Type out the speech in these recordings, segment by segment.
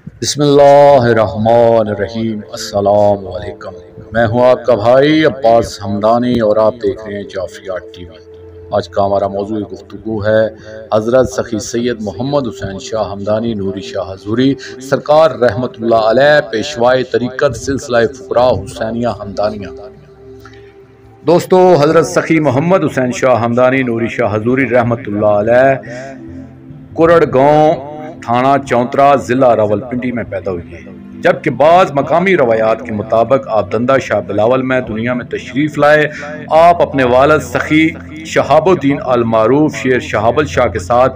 बिस्मिल्लाहिर्रहमानिर्रहीम। अस्सलाम वालेकुम। मैं हूं आपका भाई अब्बास हमदानी और आप देख रहे हैं जाफिया टीवी। आज का हमारा मौजूद गुफ्तगू है हज़रत सखी सैयद मोहम्मद हुसैन शाह हमदानी नूरी शाह हजूरी सरकार रहमतुल्लाह अलैह पेशवाए तरीक़त सिलसिला फ़ुक़रा हुसैनिया हमदानिया। दोस्तों, हज़रत सखी मोहम्मद हुसैन शाह हमदानी नूरी शाह हजूरी रहमतुल्लाह अलैह कुरड़ गाँव थाना चौंतरा ज़िला रावलपिंडी में पैदा हुई है, जबकि बाज़ मकामी रवायात के मुताबिक आप दंदा शाह बिलावल में दुनिया में तशरीफ़ लाए। आप अपने वालिद सखी शहाबुद्दीन अल मारूफ शेर शहाबल शाह के साथ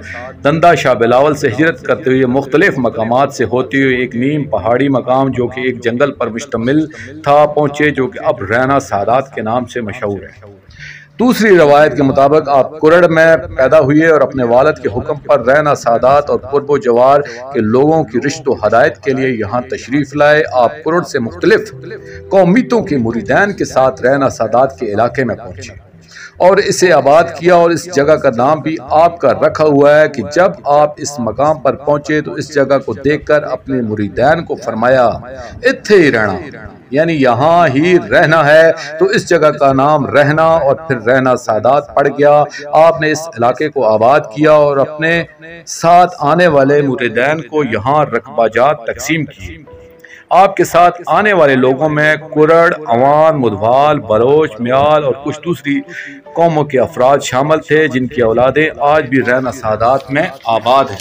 दंदा शाह बिलावल से हिजरत करते हुए मुख्तलिफ मकामात से होते हुए एक नीम पहाड़ी मकाम जो कि एक जंगल पर मुश्तमिल था पहुँचे, जो कि अब रैना सादात के नाम से मशहूर है। दूसरी रवायत के मुताबिक आप कुरड़ में पैदा हुए और अपने वालिद के हुक्म पर रैना सादात और कुर्बो जवार के लोगों की रिश्तो हदायत के लिए यहाँ तशरीफ़ लाए। आप कुरड़ से मुख्तलिफ कौमियतों के मुरीदैन के साथ रैना सादात के इलाके में पहुँचे और इसे आबाद किया, और इस जगह का नाम भी आपका रखा हुआ है कि जब आप इस मकाम पर पहुंचे तो इस जगह को देखकर अपने मुरीदैन को फरमाया इत्थे ही रहना, यानी यहाँ ही रहना है। तो इस जगह का नाम रहना और फिर रहना सादात पड़ गया। आपने इस इलाके को आबाद किया और अपने साथ आने वाले मुरीदैन को यहाँ रकबाजात तकसीम किए। आपके साथ आने वाले लोगों में कुरड़, अवान, मुदवाल, बलोच, म्याल और कुछ दूसरी कौमों के अफराद शामिल थे, जिनकी औलादें आज भी रैना सादात में आबाद हैं।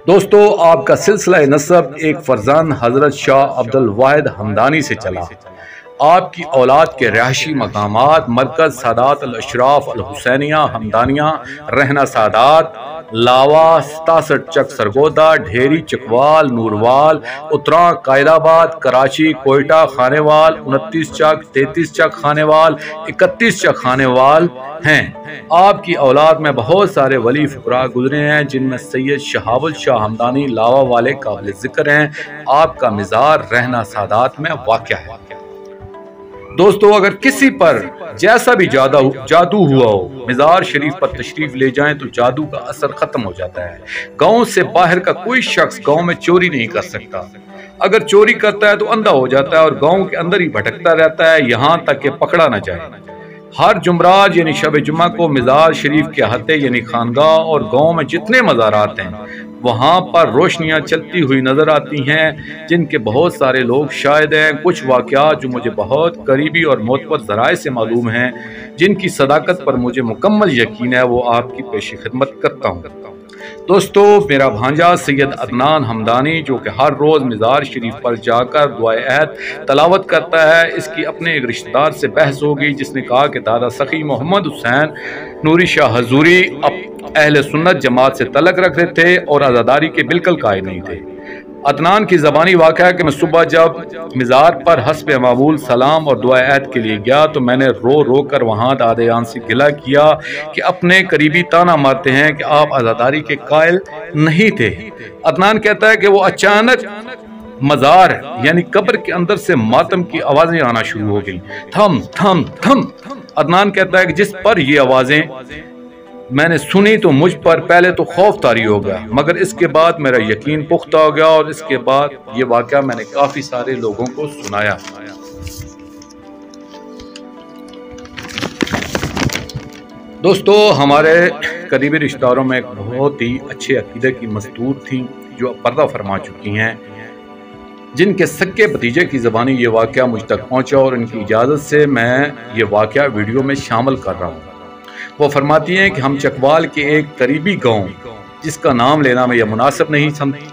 दोस्तों, आपका सिलसिला नसब एक फरजान हजरत शाह अब्दुल वाहिद हमदानी से चला। आपकी औलाद के रहायशी मकामात मरकज सादात अल अशराफ अल हुसैनिया हमदानिया, रहना सादात, लावा, 67 चक सरगोदा, ढेरी चकवाल, नूरवाल, उतरा, कायदाबाद, कराची, कोयटा, खानेवाल, 29 चक, 33 चक खानेवाल, 31 चक खानेवाल हैं। आपकी औलाद में बहुत सारे वली फुकरा गुजरे हैं, जिनमें सैयद शहाबुल शाह हमदानी लावा वाले काबिल जिक्र हैं। आपका मिज़ार रहना सादात में वाक़या है। दोस्तों, अगर किसी पर जैसा भी जादू हुआ हो, मिज़ार शरीफ पर तशरीफ ले जाएं तो जादू का असर खत्म हो जाता है। गांव से बाहर का कोई शख्स गांव में चोरी नहीं कर सकता। अगर चोरी करता है तो अंधा हो जाता है और गांव के अंदर ही भटकता रहता है, यहाँ तक कि पकड़ा न जाए। हर जुमराज यानी शब जुमा को मिज़ार शरीफ के अहाते यानी खानगाह और गांव में जितने मज़ारात हैं वहाँ पर रोशनियाँ चलती हुई नज़र आती हैं, जिनके बहुत सारे लोग शायद हैं। कुछ वाक़यात जो मुझे बहुत करीबी और मोतबर ज़राए से मालूम हैं, जिनकी सदाकत पर मुझे मुकम्मल यकीन है, वो आपकी पेशी खिदमत करता हूँ। दोस्तों, मेरा भांजा सैयद अदनान हमदानी जो कि हर रोज़ मिज़ार शरीफ पर जाकर दुआए अहद तलावत करता है, इसकी अपने एक रिश्तेदार से बहस हो गई, जिसने कहा कि दादा सखी मोहम्मद हुसैन नूरी शाह हजूरी अहले सुन्नत जमात से तलक रख रहे थे और आज़ादारी के बिल्कुल कायल नहीं थे। अदनान की ज़बानी वाक़या है कि मैं सुबह जब मिज़ार पर हस्ब मामूल सलाम और दुआ अहद के लिए गया तो मैंने रो रो कर वहाँ दादायान से गिला किया कि अपने करीबी ताना मारते हैं कि आप आज़ादारी के कायल नहीं थे। अदनान कहता है कि वो अचानक मज़ार यानी कब्र के अंदर से मातम की आवाज़ें आना शुरू हो गई, थम थम थम। अदनान कहता है कि जिस पर ये आवाज़ें मैंने सुनी तो मुझ पर पहले तो खौफ तारी हो गया, मगर इसके बाद मेरा यकीन पुख्ता हो गया और इसके बाद ये वाक़या मैंने काफ़ी सारे लोगों को सुनाया। दोस्तों, हमारे करीबी रिश्तेदारों में एक बहुत ही अच्छे अकीदे की मस्तूर थी जो पर्दा फरमा चुकी हैं, जिनके सक्के भतीजे की ज़बानी ये वाक़या मुझ तक पहुँचा और इनकी इजाज़त से मैं ये वाक़या वीडियो में शामिल कर रहा हूँ। वो फरमाती हैं कि हम चकवाल के एक करीबी गांव, जिसका नाम लेना मैं यह मुनासिब नहीं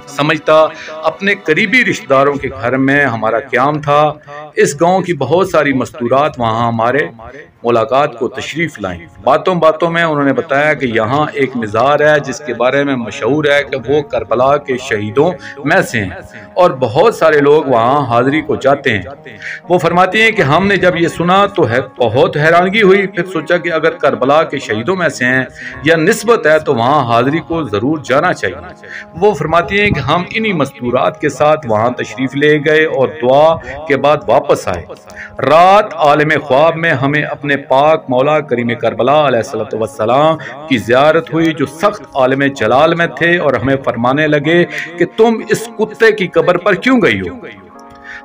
समझता, अपने करीबी रिश्तेदारों के घर में हमारा क़याम था। इस गांव की बहुत सारी मस्तूरात वहाँ हमारे मुलाकात को तशरीफ़ लाई। बातों बातों में उन्होंने बताया कि यहाँ एक मिज़ार है जिसके बारे में मशहूर है कि वो करबला के शहीदों में से हैं और बहुत सारे लोग वहाँ हाज़िरी को जाते हैं। वो फरमाती हैं कि हमने जब ये सुना तो बहुत हैरानगी हुई, फिर सोचा कि अगर करबला के शहीदों में से हैं या निस्बत है तो वहाँ हाज़िरी को ज़रूर जाना चाहिए। वो फरमाती हैं कि हम इन्हीं मस्तूरात के साथ वहाँ तशरीफ़ ले गए और दुआ के बाद वापस आए। रात आलम ख्वाब में हमें अपने اپنے پاک مولا کریم کربلا علیہ السلام کی زیارت ہوئی جو سخت عالم جلال میں تھے، اور ہمیں فرمانے لگے کہ تم اس کتے کی قبر پر کیوں گئی ہو؟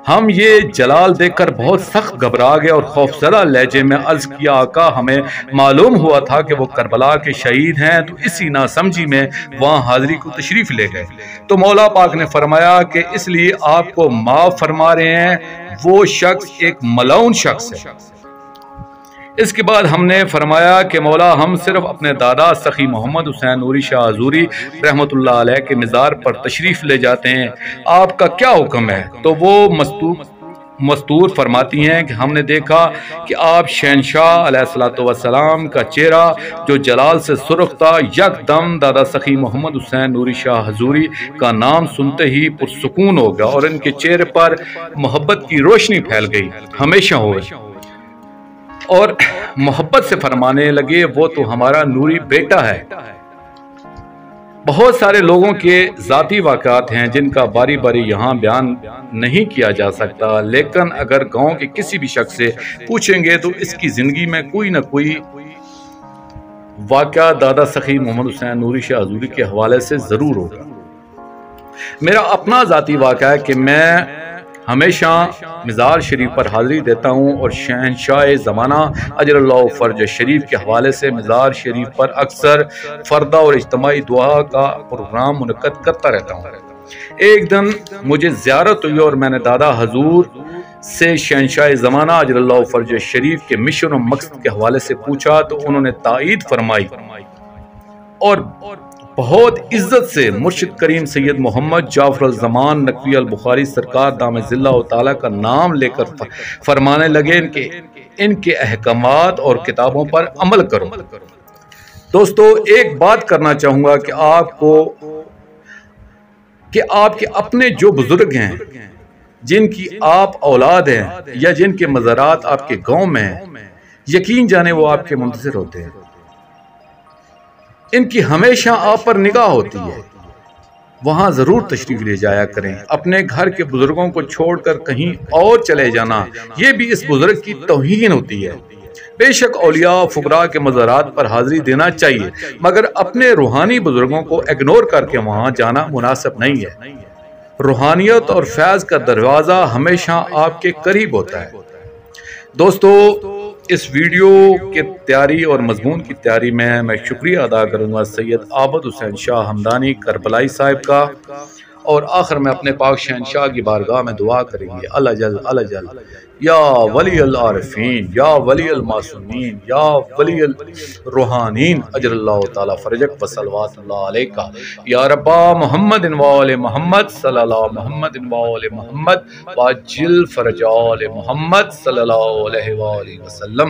ہم یہ جلال دیکھ کر بہت سخت گھبرا گئے اور خوفزدہ لہجے میں عرض کیا، آقا ہمیں معلوم ہوا تھا کہ وہ کربلا کے شہید ہیں، تو اسی ناسمجھی میں وہاں حاضری کو تشریف لے گئے۔ تو مولا پاک نے فرمایا کہ اس لیے آپ کو معاف فرما رہے ہیں، وہ شخص ایک ملعون شخص ہے۔ اس کے بعد ہم نے فرمایا کہ مولا ہم صرف اپنے دادا سخی محمد حسین نوری شاہ حضوری رحمۃ اللہ علیہ کے مزار پر تشریف لے جاتے ہیں، آپ کا کیا حکم ہے؟ تو وہ مستور فرماتی ہیں کہ ہم نے دیکھا کہ آپ شہنشاہ علیہ السلام کا چہرہ جو جلال سے سرخ تھا، یک دم دادا سخی محمد حسین نوری شاہ حضوری کا نام سنتے ہی پرسکون ہو گیا اور ان کے چہرے پر محبت کی روشنی پھیل گئی، ہمیشہ ہو گئی، اور محبت سے فرمانے لگے وہ تو ہمارا نوری بیٹا ہے۔ بہت سارے لوگوں کے ذاتی واقعات ہیں جن کا باری باری یہاں بیان نہیں کیا جا سکتا، لیکن اگر گاؤں کے کسی بھی شخص سے پوچھیں گے تو اس کی زندگی میں کوئی نہ کوئی واقعہ دادا سخی محمد حسین نوری شاہ حضوری کے حوالے سے ضرور ہوگا۔ میرا اپنا ذاتی واقعہ ہے کہ میں ہمیشہ مزار شریف پر حاضری دیتا ہوں اور شہنشاہ زمانہ اجر اللہ فرج شریف کے حوالے سے مزار شریف پر اکثر فردہ اور اجتماعی دعا کا پروگرام منعقد کرتا رہتا ہوں۔ ایک دن مجھے زیارت ہوئی اور میں نے دادا حضور سے شہنشاہ زمانہ اجر اللہ فرج شریف کے مشن و مقصد کے حوالے سے پوچھا تو انہوں نے تائید فرمائی اور بہت عزت سے مرشد کریم سید محمد جعفر الزمان نقوی البخاری سرکار دامِ ظلہ تعالیٰ کا نام لے کر فرمانے لگے ان کے احکامات اور کتابوں پر عمل کرو۔ دوستو ایک بات کرنا چاہوں گا کہ آپ کے اپنے جو بزرگ ہیں، جن کی آپ اولاد ہیں یا جن کے مزارات آپ کے گاؤں میں ہیں، یقین جانے وہ آپ کے منتظر ہوتے ہیں، ان کی ہمیشہ آپ پر نگاہ ہوتی ہے، وہاں ضرور تشریف لے جایا کریں۔ اپنے گھر کے بزرگوں کو چھوڑ کر کہیں اور چلے جانا یہ بھی اس بزرگ کی توہین ہوتی ہے۔ بے شک اولیاء فقراء کے مزارات پر حاضری دینا چاہیے، مگر اپنے روحانی بزرگوں کو اگنور کر کے وہاں جانا مناسب نہیں ہے۔ روحانیت اور فیض کا دروازہ ہمیشہ آپ کے قریب ہوتا ہے۔ دوستو اس ویڈیو کے تیاری اور مضمون کی تیاری میں شکریہ ادا کروں گا سید عابد حسین شاہ ہمدانی کربلائی صاحب کا، اور آخر میں اپنے پاک شہنشاہ کی بارگاہ میں دعا کریں گے، اللہ جل یا ولی العارفین یا ولی المعصومین یا ولی الروحانین اجر اللہ تعالی فرجک و صلوات اللہ علیکہ یا ربا محمد و آل محمد صلی اللہ محمد و آل محمد واجل فرج آل محمد صلی اللہ علیہ وآلہ وسلم۔